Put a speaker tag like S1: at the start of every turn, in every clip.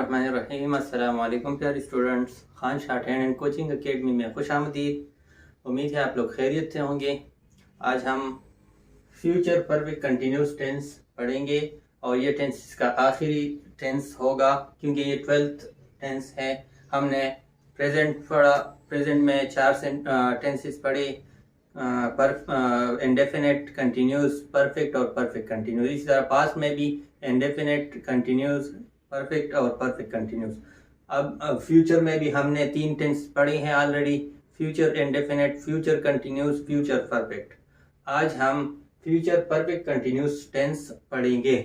S1: बिस्मिल्लाहिर्रहमानिर्रहीम। अस्सलाम वालेकुम प्यारे students, Khan short hand and coaching academy में खुश आमदीद। उम्मीद है आप लोग खैरियत से होंगे। आज हम फ्यूचर परफेक्ट कंटिन्यूस टेंस पढ़ेंगे और ये टेंस इसका आखिरी टेंस होगा क्योंकि ये 12th टेंस है। हमने प्रेजेंट पढ़ा, प्रेजेंट में 4 टेंसेस पढ़े, इंडेफिनेट, कंटिन्यूस, परफेक्ट और परफेक्ट कंटिन्यूस। इसी तरह पास्ट में भी इंडेफिनेट, कंटिन्यूस, परफेक्ट और परफेक्ट कंटिन्यूस। अब फ्यूचर में भी हमने 3 टेंस पढ़े हैं already, future indefinite, future continuous, future perfect. आज हम फ्यूचर परफेक्ट कंटिन्यूस टेंस पढ़ेंगे।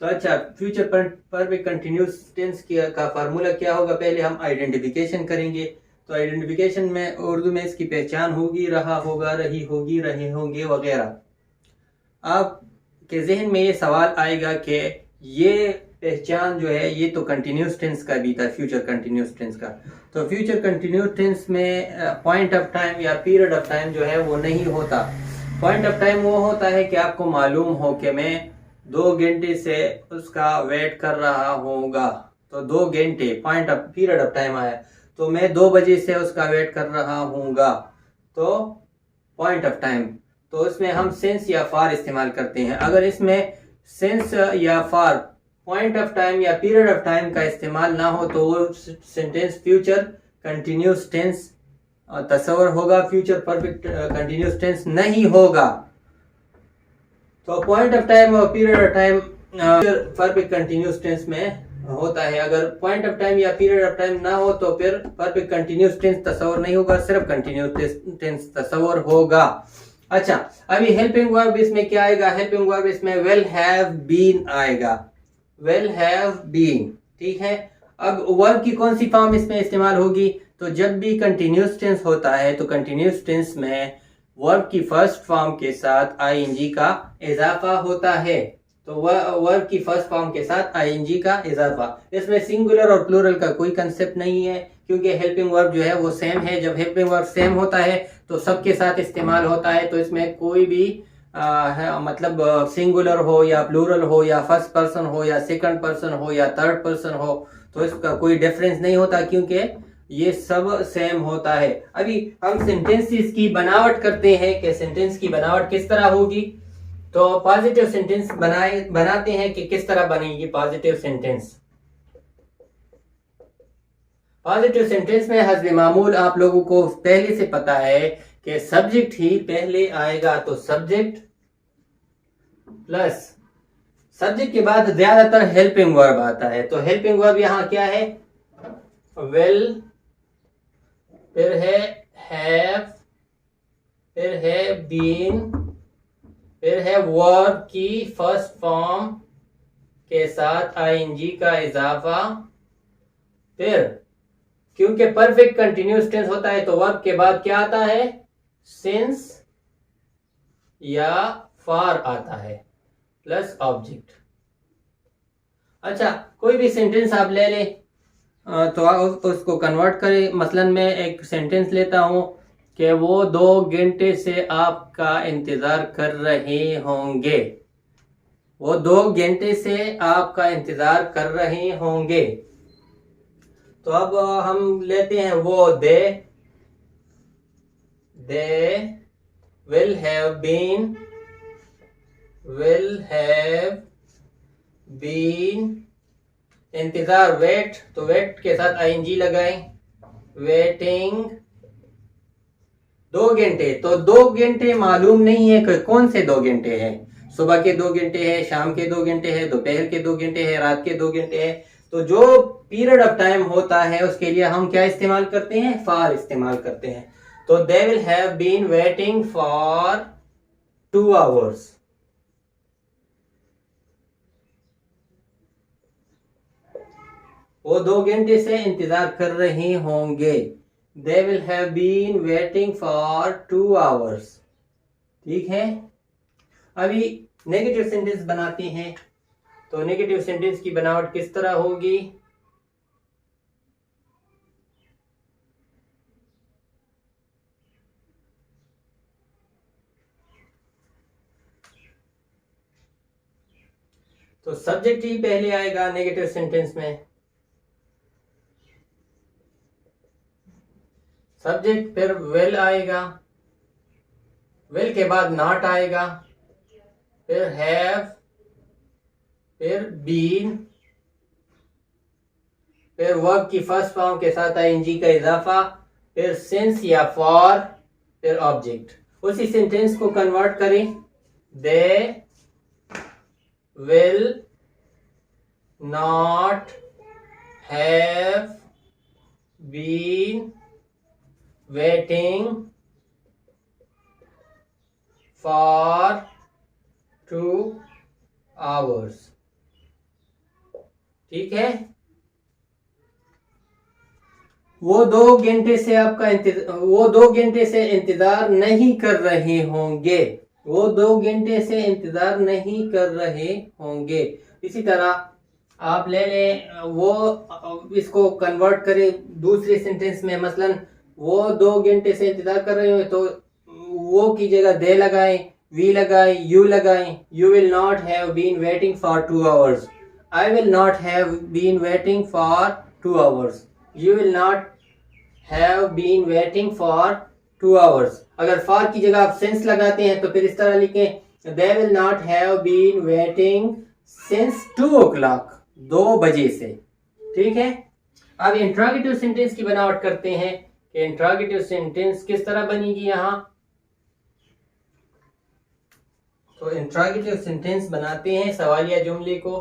S1: तो अच्छा, फ्यूचर परफेक्ट कंटिन्यूस टेंस का फार्मूला क्या होगा? पहले हम आइडेंटिफिकेशन करेंगे। तो आइडेंटिफिकेशन में उर्दू में इसकी पहचान होगी, रहा होगा, रही होगी, रहे होंगे वगैरह। आपके जहन में ये सवाल आएगा कि ये पहचान जो है ये तो कंटिन्यूस टेंस का भी था, फ्यूचर कंटिन्यूस टेंस का। तो फ्यूचर कंटिन्यूस टेंस में पॉइंट ऑफ टाइम या पीरियड ऑफ टाइम जो है वो नहीं होता। पॉइंट ऑफ टाइम वो होता है कि आपको मालूम हो कि मैं 2 घंटे से उसका वेट कर रहा होऊंगा, तो 2 घंटे point of period of time आया, तो मैं 2 बजे से उसका वेट कर रहा होऊंगा, तो पॉइंट ऑफ टाइम। तो इसमें हम सेंस या फार इस्तेमाल करते हैं। अगर इसमें सेंस या फार, पॉइंट ऑफ टाइम या पीरियड ऑफ टाइम का इस्तेमाल ना हो तो वो सेंटेंस फ्यूचर कंटिन्यूस टेंस तस्वर होगा, फ्यूचर परफेक्ट कंटिन्यूस टेंस नहीं होगा। तो पॉइंट ऑफ टाइम और period of time perfect continuous tense में होता है। अगर पॉइंट ऑफ टाइम या पीरियड ऑफ टाइम ना हो तो फिर परफेक्ट कंटिन्यूस टेंस तस्वर नहीं होगा, सिर्फ कंटिन्यूस टेंस तस्वर होगा। अच्छा, अभी हेल्पिंग वर्ब इसमें क्या आएगा? हेल्पिंग वर्ब इसमें विल हैव बीन आएगा, विल हैव बीन। ठीक है, अब वर्ब की कौन सी फॉर्म इसमें इस्तेमाल होगी? तो जब भी कंटिन्यूस टेंस होता है तो कंटिन्यूस टेंस में वर्ब की फर्स्ट फॉर्म के साथ आईएनजी का इजाफा होता है। तो वर्ब की फर्स्ट फॉर्म के साथ आईएनजी का इजाफा। इसमें सिंगुलर और प्लूरल का कोई कंसेप्ट नहीं है क्योंकि हेल्पिंग वर्ब जो है वो सेम है। जब हेल्पिंग वर्ब सेम होता है तो सबके साथ इस्तेमाल होता है, तो इसमें कोई भी मतलब सिंगुलर हो या प्लूरल हो या फर्स्ट पर्सन हो या सेकंड पर्सन हो या थर्ड पर्सन हो, तो इसका कोई डिफरेंस नहीं होता क्योंकि ये सब सेम होता है। अभी हम सेंटेंसेस की बनावट करते हैं कि सेंटेंस की बनावट किस तरह होगी। तो पॉजिटिव सेंटेंस बनाते हैं कि किस तरह बनेगी पॉजिटिव सेंटेंस। पॉजिटिव सेंटेंस में हस्बे मामूल आप लोगों को पहले से पता है कि सब्जेक्ट ही पहले आएगा, तो सब्जेक्ट प्लस सब्जेक्ट के बाद ज्यादातर हेल्पिंग वर्ब आता है। तो हेल्पिंग वर्ब यहाँ क्या है? विल, फिर है हैव, फिर है बीन, फिर है वर्ब की फर्स्ट फॉर्म के साथ आईएनजी का इजाफा। फिर क्योंकि परफेक्ट कंटिन्यूस टेंस होता है तो वर्ब के बाद क्या आता है? सिंस या फार आता है प्लस ऑब्जेक्ट। अच्छा, कोई भी सेंटेंस आप ले लें तो उसको कन्वर्ट करें। मसलन मैं एक सेंटेंस लेता हूं कि वो 2 घंटे से आपका इंतजार कर रहे होंगे। वो 2 घंटे से आपका इंतजार कर रहे होंगे। तो अब हम लेते हैं वो they will have been, will have been, इंतजार वेट, तो वेट के साथ आईएनजी लगाएं, वेटिंग 2 घंटे। तो 2 घंटे मालूम नहीं है कि कौन से 2 घंटे हैं। सुबह के 2 घंटे है, शाम के 2 घंटे है, दोपहर के 2 घंटे है, रात के 2 घंटे है। तो जो पीरियड ऑफ टाइम होता है उसके लिए हम क्या इस्तेमाल करते हैं? फॉर इस्तेमाल करते हैं। तो they will have been waiting for 2 hours. वो 2 घंटे से इंतजार कर रहे होंगे। They will have been waiting for 2 hours। ठीक है, अभी नेगेटिव सेंटेंस बनाते हैं। तो नेगेटिव सेंटेंस की बनावट किस तरह होगी? तो सब्जेक्ट ही पहले आएगा नेगेटिव सेंटेंस में। सब्जेक्ट, फिर विल आएगा, विल के बाद नॉट आएगा, फिर हैव, फिर बीन, फिर वर्ब की फर्स्ट फॉर्म के साथ आईएनजी का इजाफा, फिर सिंस या फॉर, फिर ऑब्जेक्ट। उसी सेंटेंस को कन्वर्ट करें, they will not have been waiting for 2 hours। ठीक है, वो 2 घंटे से इंतजार नहीं कर रहे होंगे, वो 2 घंटे से इंतजार नहीं कर रहे होंगे। इसी तरह आप ले लें, वो इसको कन्वर्ट करें दूसरे सेंटेंस में, मसलन वो 2 घंटे से इंतजार कर रहे हो तो वो की जगह दे लगाएं, वी लगाएं, यू लगाएं। You will not have been waiting for 2 hours। I will not have been waiting for 2 hours। You will not have been waiting for 2 hours। अगर फॉर की जगह आप सिंस लगाते हैं तो फिर इस तरह लिखें, they will not have been waiting since 2 o'clock, 2 बजे से। ठीक है, अब इंट्रोगेटिव सेंटेंस की बनावट करते हैं कि इंट्रोगेटिव सेंटेंस किस तरह बनेगी यहां। तो इंट्रोगेटिव सेंटेंस बनाते हैं सवालिया जुमले को।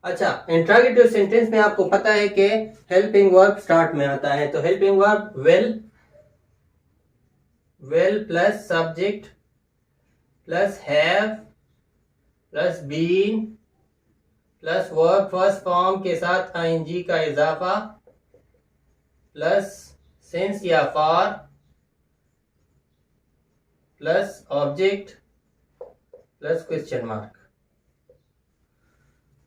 S1: अच्छा, इंट्रोगेटिव सेंटेंस में आपको पता है कि हेल्पिंग वर्ब स्टार्ट में आता है, तो helping verb will plus subject plus have plus been plus verb first form के साथ आईएनजी का इजाफा प्लस सिंस या for plus object plus question mark.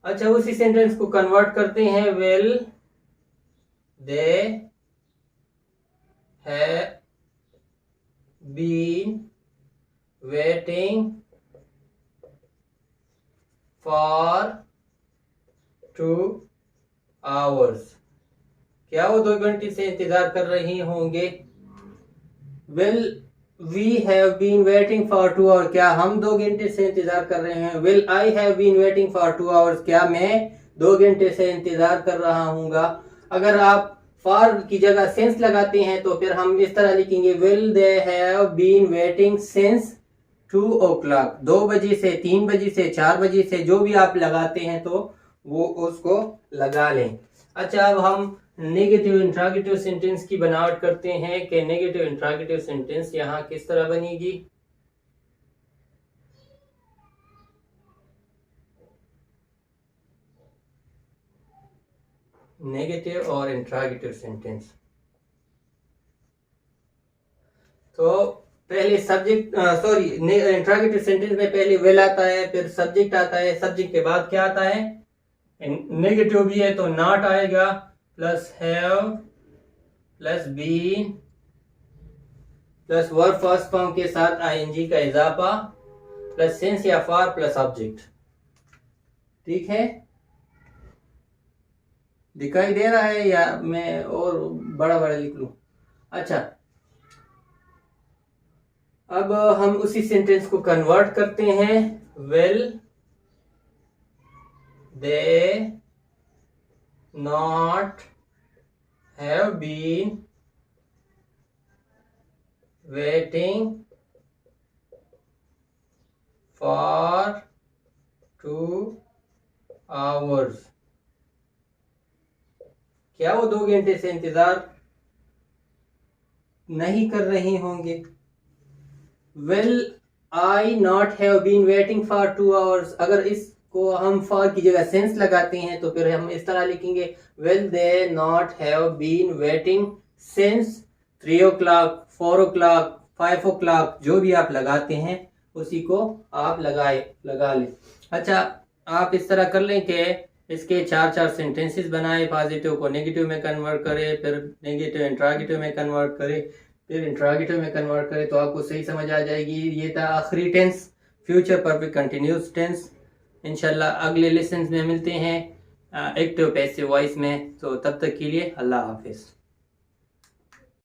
S1: अच्छा, उसी सेंटेंस को कन्वर्ट करते हैं, will they have been waiting for 2 hours। क्या वो 2 घंटे से इंतजार कर रही होंगे। Will we have been waiting for 2 hours, क्या हम 2 घंटे से इंतजार कर रहे हैं। Will I have been waiting for 2 hours, क्या मैं 2 घंटे से इंतजार कर रहा हूँगा। अगर आप फॉर की जगह सिंस लगाते हैं तो फिर हम इस तरह लिखेंगे, will they have been waiting since 2 o'clock, 2 बजे से, 3 बजे से, 4 बजे से, जो भी आप लगाते हैं तो वो उसको लगा लें। अच्छा, अब हम नेगेटिव इंट्रोगेटिव सेंटेंस की बनावट करते हैं कि नेगेटिव इंट्रोगेटिव सेंटेंस यहां किस तरह बनेगी। नेगेटिव और इंट्रोगेटिव सेंटेंस, तो पहले सब्जेक्ट इंट्रोगेटिव सेंटेंस में पहले विल आता है, फिर सब्जेक्ट आता है, सब्जेक्ट के बाद क्या आता है, नेगेटिव भी है तो नॉट आएगा, plus have plus been plus verb first form के साथ आईएनजी का इजाफा प्लस सिंस या फॉर प्लस ऑब्जेक्ट। ठीक है, दिखाई दे रहा है या मैं और बड़ा बड़ा लिख लूं। अच्छा, अब हम उसी सेंटेंस को कन्वर्ट करते हैं, will they not have been waiting for 2 hours। क्या वो 2 घंटे से इंतजार नहीं कर रहे होंगे। Will I not have been waiting for 2 hours, अगर इस को हम फॉर की जगह सेंस लगाते हैं तो फिर हम इस तरह लिखेंगे, will they not have been waiting since 3 o'clock, 4 o'clock, 5 o'clock, जो भी आप लगाते हैं उसी को आप लगा लें। अच्छा, आप इस तरह कर लें कि इसके 4 सेंटेंसेस बनाए, पॉजिटिव को नेगेटिव में कन्वर्ट करें, फिर नेगेटिव इंट्रोगेटिव में कन्वर्ट करें, फिर इंट्रोगेटिव में कन्वर्ट करें, तो आपको सही समझ आ जाएगी। ये था आखिरी tense, future perfect continuous tense. इंशाल्लाह अगले लेसन में मिलते हैं। एक्टिव पैसिव वॉइस में। तो तब तक के लिए अल्लाह हाफिज़।